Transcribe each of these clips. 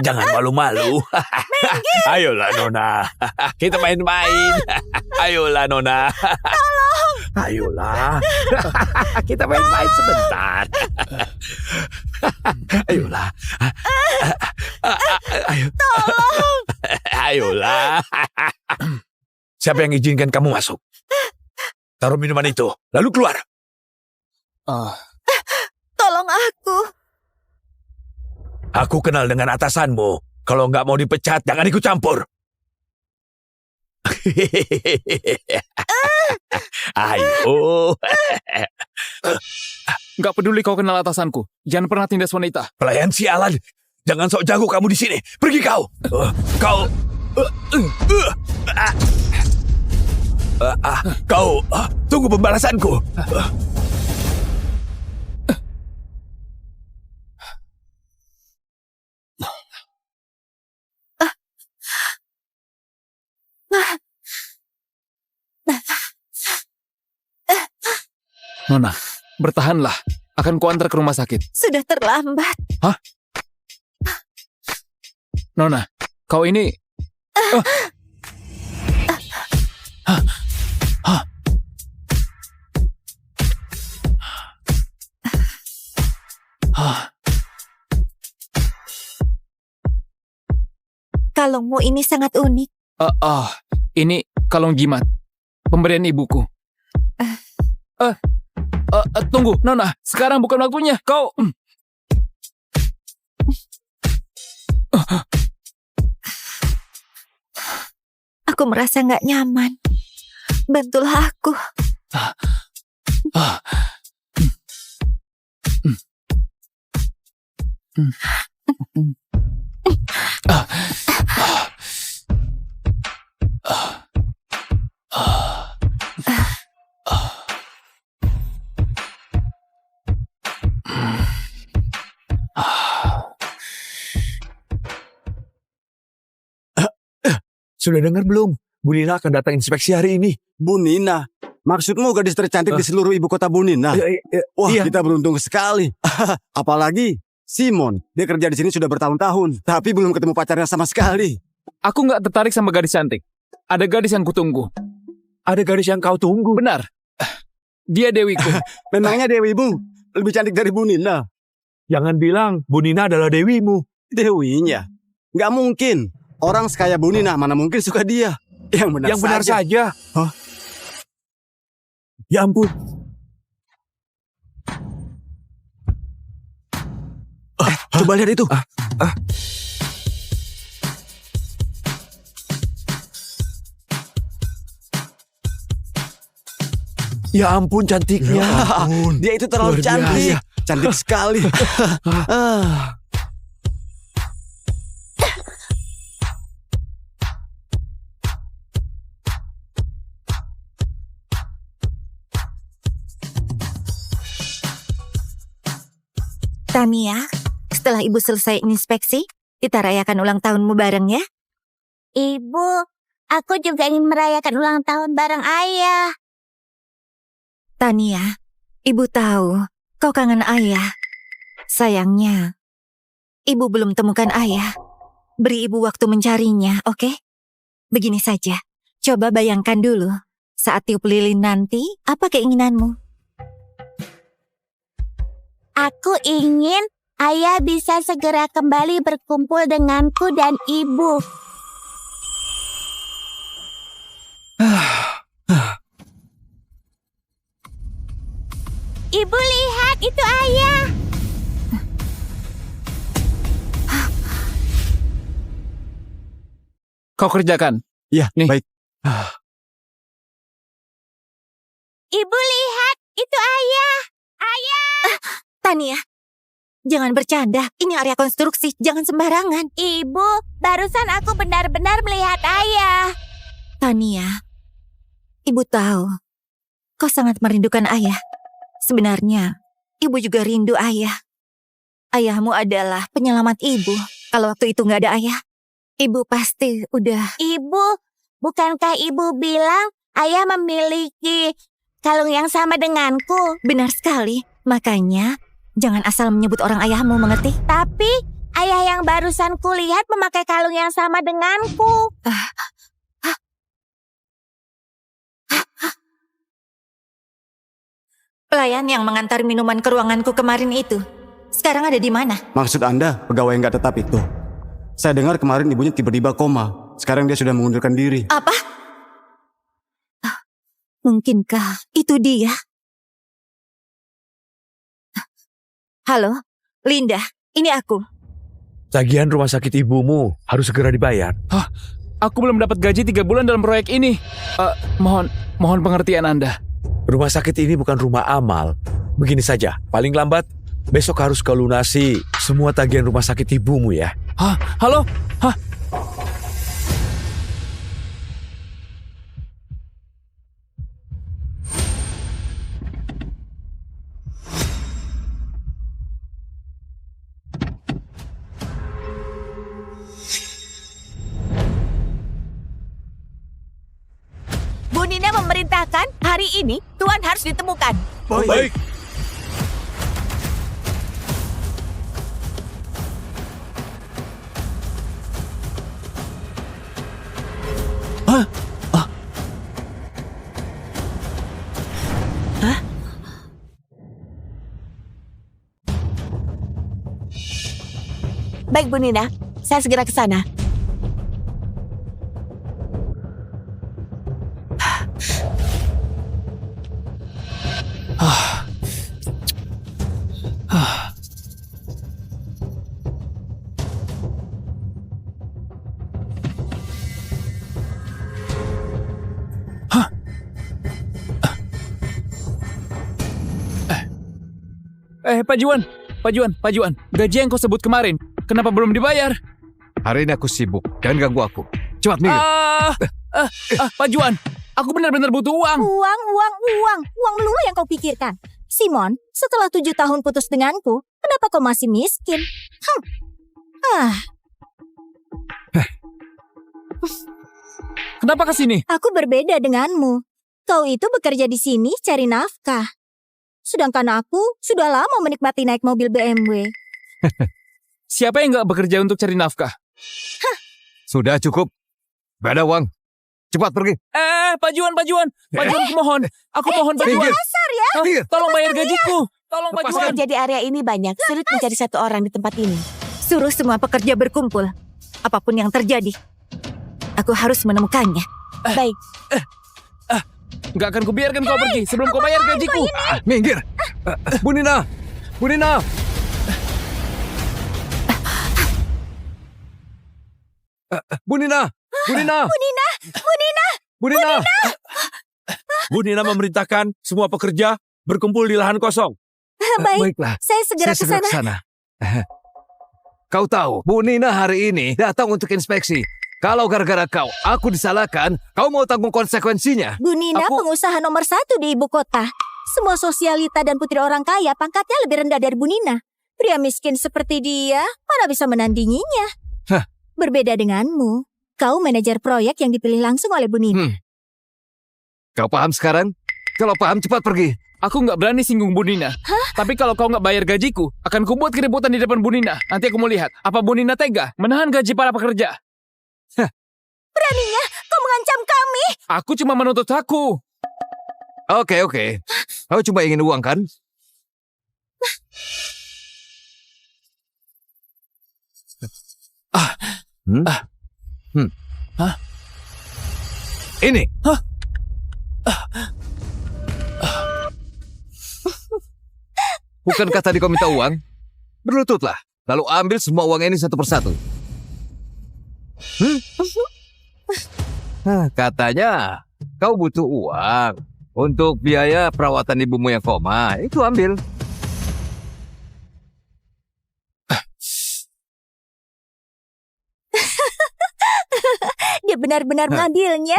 Jangan malu-malu. Ayolah Nona, kita main-main. Ayolah Nona. Tolong. Ayolah, kita main-main sebentar. Ayolah. Ayo. Tolong. Ayolah. Siapa yang izinkan kamu masuk? Taruh minuman itu, lalu keluar. Tolong aku. Aku kenal dengan atasanmu. Kalau nggak mau dipecat, jangan ikut campur. Ayo. Nggak peduli kau kenal atasanku. Jangan pernah tindas wanita. Pelayan sialan. Jangan sok jago kamu di sini. Pergi kau. Kau. Kau. Tunggu pembalasanku. Nona, bertahanlah. Akan kuantar ke rumah sakit. Sudah terlambat. Hah? Nona, kau ini... Kalungmu ini sangat unik. Ini kalung jimat. Pemberian ibuku. Tunggu, Nona. Sekarang bukan waktunya. Kau... Aku merasa nggak nyaman. Bantulah aku. Sudah dengar belum? Bu Nina akan datang inspeksi hari ini. Bu Nina? Maksudmu gadis tercantik di seluruh ibu kota Bu Nina? Wah, iya. Kita beruntung sekali. Apalagi Simon. Dia kerja di sini sudah bertahun-tahun, tapi belum ketemu pacarnya sama sekali. Aku nggak tertarik sama gadis cantik. Ada gadis yang kutunggu. Ada gadis yang kau tunggu? Benar. Dia dewiku. Memangnya dewimu lebih cantik dari Bu Nina? Jangan bilang Bu Nina adalah dewimu. Dewinya? Nggak mungkin. Orang sekaya Bu Nina mana mungkin suka dia. Yang benar saja. Hah? Ya ampun. Coba lihat itu. Ya ampun cantiknya. Ya, dia itu terlalu Luar biasa. cantik. Cantik sekali. Tania, setelah ibu selesai inspeksi, kita rayakan ulang tahunmu bareng ya. Ibu, aku juga ingin merayakan ulang tahun bareng ayah. Tania, ibu tahu kau kangen ayah. Sayangnya, ibu belum temukan ayah. Beri ibu waktu mencarinya, oke? Begini saja, coba bayangkan dulu. Saat tiup lilin nanti, apa keinginanmu? Aku ingin ayah bisa segera kembali berkumpul denganku dan ibu. Ibu lihat, itu ayah. Kau kerjakan. Ya, Nih. baik. Ibu lihat, itu ayah. Ayah. Tania, jangan bercanda. Ini area konstruksi, jangan sembarangan. Ibu, barusan aku benar-benar melihat ayah. Tania, ibu tahu kau sangat merindukan ayah. Sebenarnya, ibu juga rindu ayah. Ayahmu adalah penyelamat ibu. Kalau waktu itu nggak ada ayah, ibu pasti udah... Ibu, bukankah ibu bilang ayah memiliki kalung yang sama denganku? Benar sekali. Makanya, jangan asal menyebut orang ayahmu, mengerti? Tapi yang barusan kulihat memakai kalung yang sama denganku. Pelayan yang mengantar minuman ke ruanganku kemarin itu, sekarang ada di mana? Maksud Anda pegawai yang gak tetap itu? Saya dengar kemarin ibunya tiba-tiba koma. Sekarang dia sudah mengundurkan diri. Apa? Mungkinkah itu dia? Halo, Linda, ini aku. Tagihan rumah sakit ibumu harus segera dibayar. Aku belum dapat gaji 3 bulan dalam proyek ini. Mohon pengertian Anda. Rumah sakit ini bukan rumah amal. Begini saja, paling lambat besok harus kau lunasi semua tagihan rumah sakit ibumu ya. Halo? Bu Nina memerintahkan hari ini Tuan harus ditemukan. Baik. Baik Bu Nina, saya segera ke sana. Pak Juan, gaji yang kau sebut kemarin, kenapa belum dibayar? Hari ini aku sibuk, jangan ganggu aku. Cepat minggir. Pak Juan, aku benar-benar butuh uang. Uang melulu yang kau pikirkan. Simon, setelah 7 tahun putus denganku, kenapa kau masih miskin? Kenapa ke sini? Aku berbeda denganmu. Kau itu bekerja di sini cari nafkah. Sedangkan aku sudah lama menikmati naik mobil BMW. Siapa yang gak bekerja untuk cari nafkah? Sudah cukup. Gak ada uang. Cepat pergi. Pak Juan, aku mohon Pak Juan. Minggir. Tolong bayar gajiku. Tolong Pak Juan. Pekerja di area ini banyak, sulit mencari satu orang di tempat ini. Suruh semua pekerja berkumpul. Apapun yang terjadi, aku harus menemukannya. Baik, Gak akan kubiarkan kau pergi sebelum kau bayar gajiku. Minggir. Bu Nina. Bu Nina. Bu Nina. Bu Nina. Bu Nina. Bu Nina memerintahkan semua pekerja berkumpul di lahan kosong. Baik, Baiklah. saya segera ke sana. sana. Kau tahu, Bu Nina hari ini datang untuk inspeksi. Kalau gara-gara kau, aku disalahkan, kau mau tanggung konsekuensinya. Bu Nina pengusaha nomor 1 di ibu kota. Semua sosialita dan putri orang kaya pangkatnya lebih rendah dari Bu Nina. Pria miskin seperti dia, mana bisa menandinginya? Berbeda denganmu. Kau manajer proyek yang dipilih langsung oleh Bu Nina. Kau paham sekarang? Kalau paham, cepat pergi. Aku gak berani singgung Bu Nina. Tapi kalau kau gak bayar gajiku, akan kubuat keributan di depan Bu Nina. Nanti aku mau lihat, apa Bu Nina tega menahan gaji para pekerja. Beraninya kau mengancam kami. Aku cuma menuntut hakku. Oke. Kau cuma ingin uang, kan? Ini. Bukankah tadi kau minta uang? Berlututlah, lalu ambil semua uang ini satu persatu. Katanya kau butuh uang untuk biaya perawatan ibumu yang koma. Itu ambil. Dia benar-benar mengambilnya.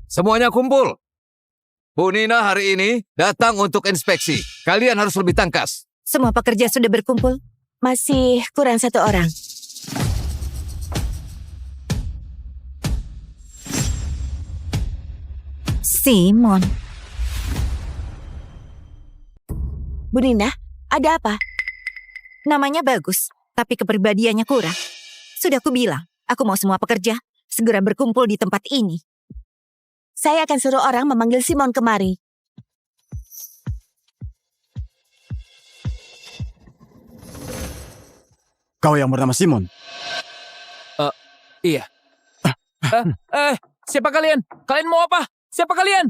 Semuanya kumpul. Bu Nina hari ini datang untuk inspeksi. Kalian harus lebih tangkas. Semua pekerja sudah berkumpul. masih kurang satu orang. Simon. Bu Nina, ada apa? Namanya bagus, tapi kepribadiannya kurang. Sudah aku bilang, aku mau semua pekerja segera berkumpul di tempat ini. Saya akan suruh orang memanggil Simon kemari. Kau yang bernama Simon? Iya. Siapa kalian? Kalian mau apa? Siapa kalian?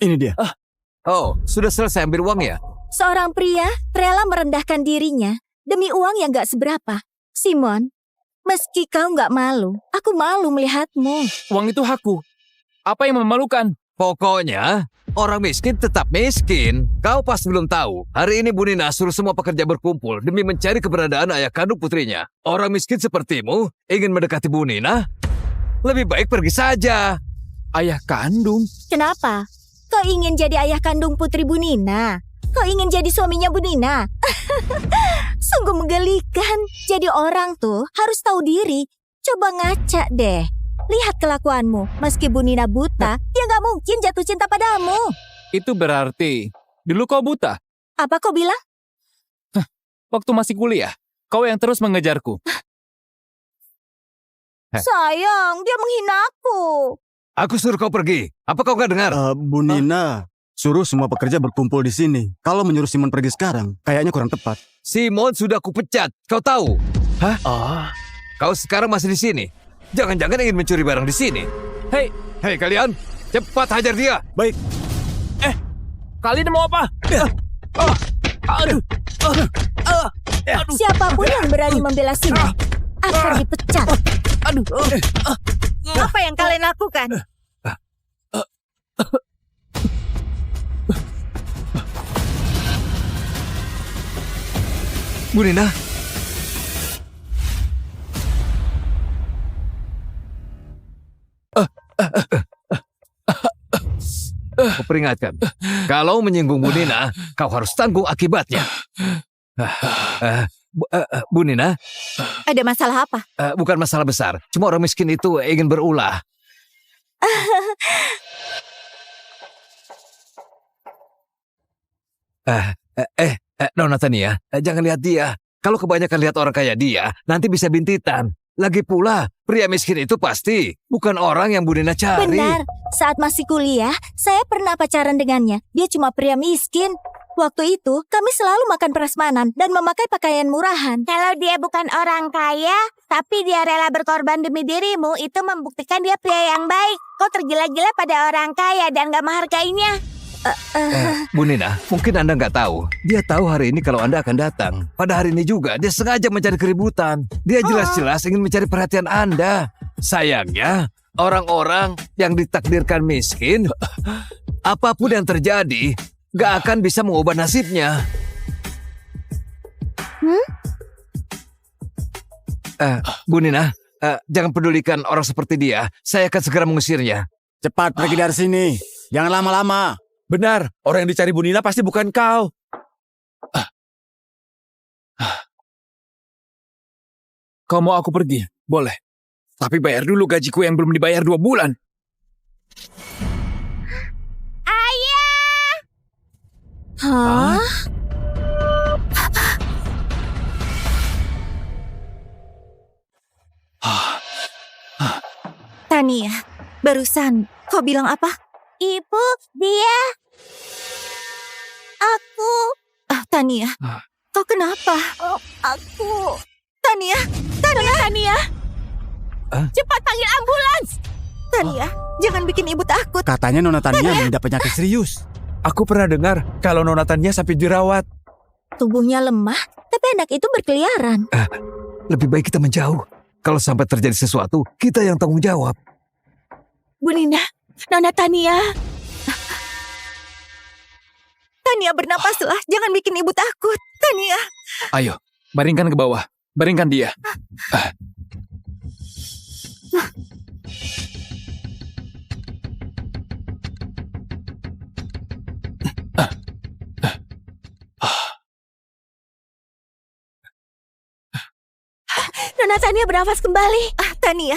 Ini dia. Oh, sudah selesai ambil uang ya? Seorang pria rela merendahkan dirinya demi uang yang gak seberapa. Simon, meski kau gak malu, aku malu melihatmu. Uang itu hakku. Apa yang memalukan? Pokoknya, orang miskin tetap miskin. Kau pasti belum tahu. Hari ini Bu Nina suruh semua pekerja berkumpul demi mencari keberadaan ayah kandung putrinya. Orang miskin sepertimu ingin mendekati Bu Nina? Lebih baik pergi saja. Ayah kandung? Kenapa? Kau ingin jadi ayah kandung putri Bu Nina? Kau ingin jadi suaminya Bu Nina? Sungguh menggelikan. Jadi orang tuh harus tahu diri. Coba ngaca deh. Lihat kelakuanmu. Meski Bu Nina buta, dia gak mungkin jatuh cinta padamu. Itu berarti dulu kau buta. Apa kau bilang? Waktu masih kuliah, kau yang terus mengejarku. Sayang, dia menghina aku. Aku suruh kau pergi. Apa kau gak dengar? Bu Nina, suruh semua pekerja berkumpul di sini. Kalau menyuruh Simon pergi sekarang, kayaknya kurang tepat. Simon sudah kupecat. Kau tahu? Hah? Kau sekarang masih di sini. Jangan-jangan ingin mencuri barang di sini. Hei, Kalian, cepat hajar dia. Baik. kalian mau apa? Aduh. Siapapun yang berani membela Simon akan dipecat. Aduh. Apa yang kalian lakukan? Bu Nina. Aku peringatkan, kalau menyinggung Bu Nina, kau harus tanggung akibatnya. Bu Nina, Ada masalah apa? bukan masalah besar. Cuma orang miskin itu ingin berulah. Nona Tania, jangan lihat dia. Kalau kebanyakan lihat orang kayak dia, nanti bisa bintitan. Lagi pula, pria miskin itu pasti bukan orang yang Bu Nina cari. Benar, saat masih kuliah, saya pernah pacaran dengannya. Dia cuma pria miskin. Waktu itu, kami selalu makan prasmanan dan memakai pakaian murahan. Kalau dia bukan orang kaya, tapi dia rela berkorban demi dirimu, itu membuktikan dia pria yang baik. Kau tergila-gila pada orang kaya dan gak menghargainya. Bu Nina, mungkin Anda nggak tahu. Dia tahu hari ini kalau Anda akan datang. Pada hari ini juga, dia sengaja mencari keributan. Dia jelas-jelas ingin mencari perhatian Anda. Sayangnya, orang-orang yang ditakdirkan miskin, apapun yang terjadi, nggak akan bisa mengubah nasibnya. Bu Nina, jangan pedulikan orang seperti dia. Saya akan segera mengusirnya. Cepat pergi dari sini. Jangan lama-lama. Benar, orang yang dicari Bu Nina pasti bukan kau. Kau mau aku pergi? Boleh. Tapi bayar dulu gajiku yang belum dibayar 2 bulan. Hah? Tania, barusan kau bilang apa? Ibu, dia... Aku... Tania, kau kenapa? Aku... Tania, Tania, cepat panggil ambulans. Tania, jangan bikin ibu takut. Katanya Nona Tania mengidap penyakit serius. Aku pernah dengar kalau Nona Tania sampai dirawat. Tubuhnya lemah, tapi anak itu berkeliaran. Lebih baik kita menjauh. Kalau sampai terjadi sesuatu, kita yang tanggung jawab. Bu Nina, Nona Tania. Tania bernapaslah, jangan bikin ibu takut. Tania. Ayo, baringkan ke bawah. Baringkan dia. Nona Tania bernafas kembali. Tania,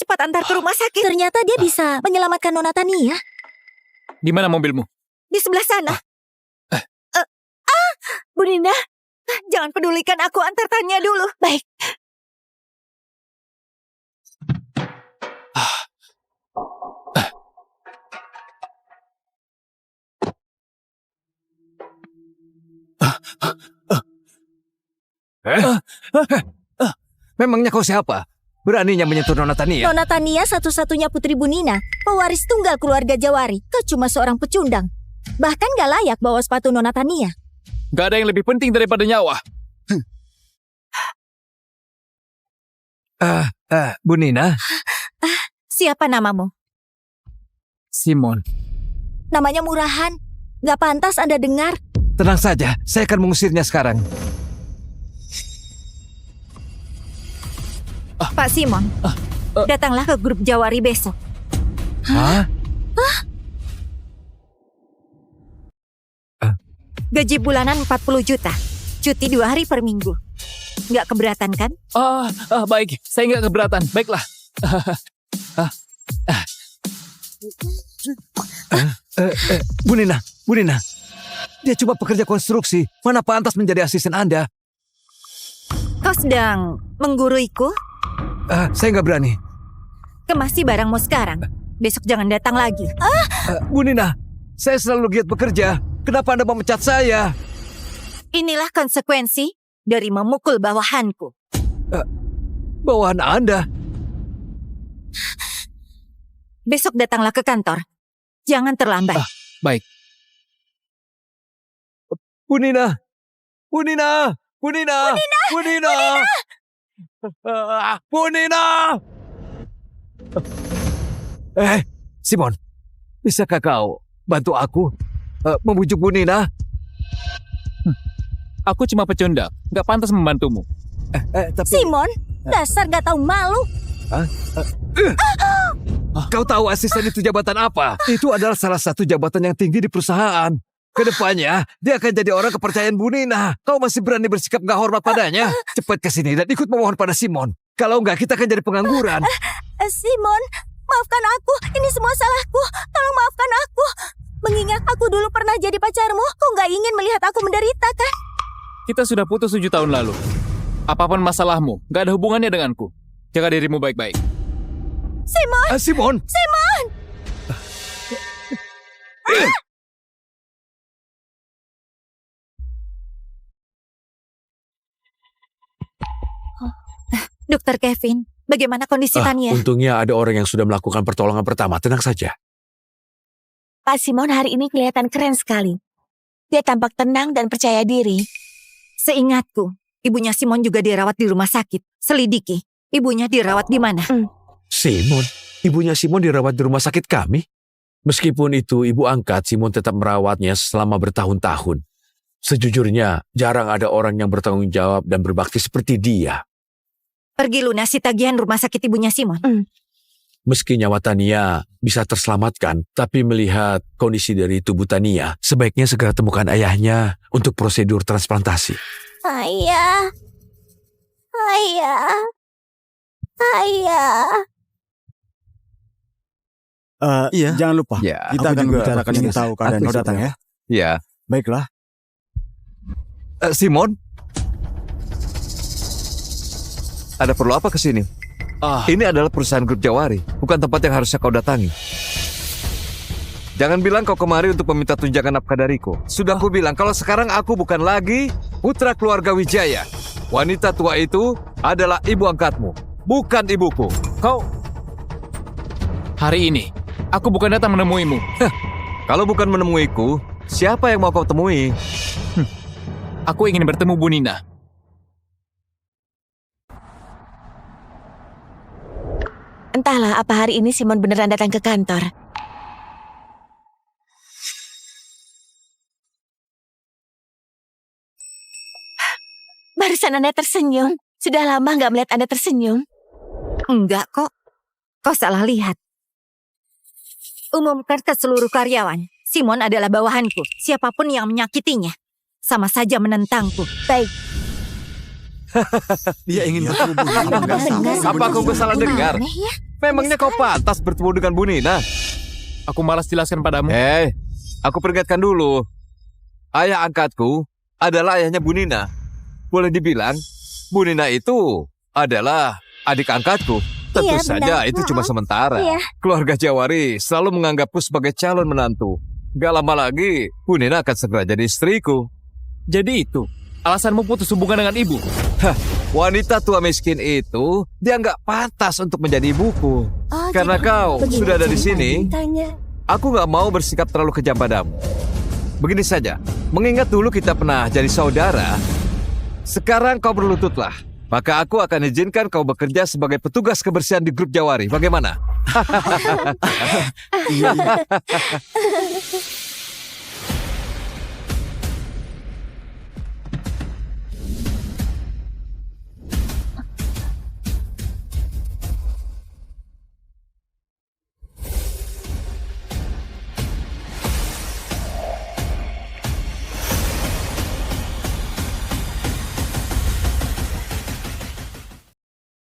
cepat antar ke rumah sakit. Ternyata dia bisa menyelamatkan Nona Tania. Di mana mobilmu? Di sebelah sana. Bu Nina, Jangan pedulikan aku, antar Tania dulu. baik. Memangnya kau siapa? Beraninya menyentuh Nona Tania? Nona Tania satu-satunya putri Bu Nina, pewaris tunggal keluarga Jawari. Kau cuma seorang pecundang. Bahkan gak layak bawa sepatu Nona Tania. Gak ada yang lebih penting daripada nyawa. Bu Nina, Siapa namamu? Simon. Namanya murahan. Gak pantas Anda dengar. tenang saja. Saya akan mengusirnya sekarang. Pak Simon, datanglah ke grup Jawari besok. Hah? Gaji bulanan 40 juta. Cuti 2 hari per minggu. Nggak keberatan kan? Baik. Saya nggak keberatan. Baiklah. Bu Nina. Dia cuma pekerja konstruksi. Mana pantas menjadi asisten Anda? Kau sedang mengguruiku? Saya nggak berani. Kemasi barangmu sekarang. Besok jangan datang lagi. Bu Nina, saya selalu giat bekerja. Kenapa Anda memecat saya? Inilah konsekuensi dari memukul bawahanku. Bawahan Anda. Besok datanglah ke kantor. Jangan terlambat. Baik. Bu Nina. Simon, bisakah kau bantu aku membujuk Bu Nina? Aku cuma pecundang. Nggak pantas membantumu. Tapi Simon, dasar gak tahu malu. kau tahu asisten itu jabatan apa? Itu adalah salah satu jabatan yang tinggi di perusahaan. Kedepannya, dia akan jadi orang kepercayaan Bu Nina. Kau masih berani bersikap gak hormat padanya? Cepat ke sini dan ikut memohon pada Simon. Kalau enggak, kita akan jadi pengangguran. Simon, maafkan aku. Ini semua salahku. Tolong maafkan aku. Mengingat aku dulu pernah jadi pacarmu, kau gak ingin melihat aku menderita kan? Kita sudah putus 7 tahun lalu. Apapun masalahmu, nggak ada hubungannya denganku. Jaga dirimu baik-baik. Simon! Dokter Kevin, bagaimana kondisi Tania? Untungnya ada orang yang sudah melakukan pertolongan pertama. Tenang saja. Pak Simon hari ini kelihatan keren sekali. Dia tampak tenang dan percaya diri. Seingatku, ibunya Simon juga dirawat di rumah sakit. Selidiki, ibunya dirawat di mana? Simon? Ibunya Simon dirawat di rumah sakit kami? Meskipun itu ibu angkat, Simon tetap merawatnya selama bertahun-tahun. Sejujurnya, jarang ada orang yang bertanggung jawab dan berbakti seperti dia. Pergi lunasi tagihan rumah sakit ibunya Simon. Meski nyawa Tania bisa terselamatkan, tapi melihat kondisi dari tubuh Tania, sebaiknya segera temukan ayahnya untuk prosedur transplantasi. Ayah. Iya. Jangan lupa, Ya, kita aku akan juga membicarakan ini tahu keadaan Aku kau datang juga. ya. Ya. Baiklah. Simon? Ada perlu apa ke sini? Ini adalah perusahaan grup Jawari, bukan tempat yang harusnya kau datangi. Jangan bilang kau kemari untuk meminta tunjangan nafkah dariku. Sudah aku bilang kalau sekarang aku bukan lagi putra keluarga Wijaya. Wanita tua itu adalah ibu angkatmu, bukan ibuku. Kau, Hari ini, aku bukan datang menemuimu. kalau bukan menemuiku, siapa yang mau kau temui? Aku ingin bertemu Bu Nina. Entahlah apa hari ini Simon beneran datang ke kantor. Barusan Anda tersenyum. Sudah lama nggak melihat Anda tersenyum. Enggak kok. Kau salah lihat. Umumkan ke seluruh karyawan. Simon adalah bawahanku. Siapapun yang menyakitinya, sama saja menentangku. Baik. Dia ingin bertemu Bu Nina. Apa nggak Apa aku salah dengar? Aneh ya. Memangnya kau pantas bertemu dengan Bu Nina? Aku malas jelaskan padamu. Aku peringatkan dulu. Ayah angkatku adalah ayahnya Bu Nina. Boleh dibilang, Bu Nina itu adalah adik angkatku. Tentu Iya, saja benar. itu cuma sementara. Iya. Keluarga Jawari selalu menganggapku sebagai calon menantu. Gak lama lagi, Bu Nina akan segera jadi istriku. Jadi itu, alasanmu putus hubungan dengan ibu. Wanita tua miskin itu, dia nggak pantas untuk menjadi ibuku. Oh, Karena jadi kau begini sudah ada di sini, ceritanya. aku nggak mau bersikap terlalu kejam padamu. Begini saja, mengingat dulu kita pernah jadi saudara, sekarang kau berlututlah. Maka aku akan izinkan kau bekerja sebagai petugas kebersihan di grup Jawari. Bagaimana? Iya, iya.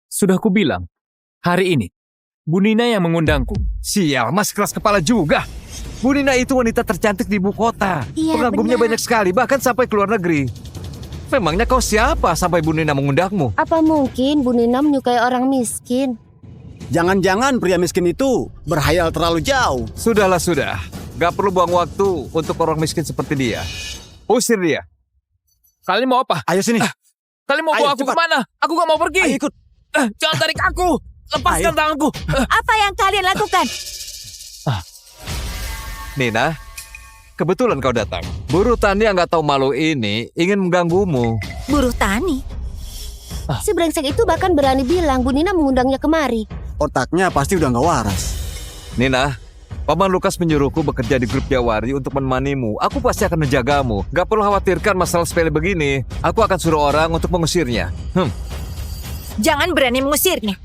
Sudah kubilang, hari ini, Bu Nina yang mengundangku. Sial, masih keras kepala juga. Bu Nina itu wanita tercantik di ibu kota. Iya, Pengagumnya benar. banyak sekali, bahkan sampai ke luar negeri. Memangnya kau siapa sampai Bu Nina mengundangmu? Apa mungkin Bu Nina menyukai orang miskin? Jangan-jangan pria miskin itu berhayal terlalu jauh. Sudahlah, sudah. Gak perlu buang waktu untuk orang miskin seperti dia. Usir dia. Kalian mau apa? Ayo sini. Kalian mau Ayo, bawa aku cepat. kemana? Aku gak mau pergi. Ayo ikut. Jangan tarik aku. Lepaskan Ayo. tanganku. Apa yang kalian lakukan? Nina, kebetulan kau datang. Buruh tani yang gak tahu malu ini ingin mengganggumu. Buruh tani. Si brengsek itu bahkan berani bilang Bu Nina mengundangnya kemari. Otaknya pasti udah nggak waras. Nina, Paman Lukas menyuruhku bekerja di grup Jawari untuk menemanimu. Aku pasti akan menjagamu. Gak perlu khawatirkan masalah sepele begini. Aku akan suruh orang untuk mengusirnya. Jangan berani mengusirnya.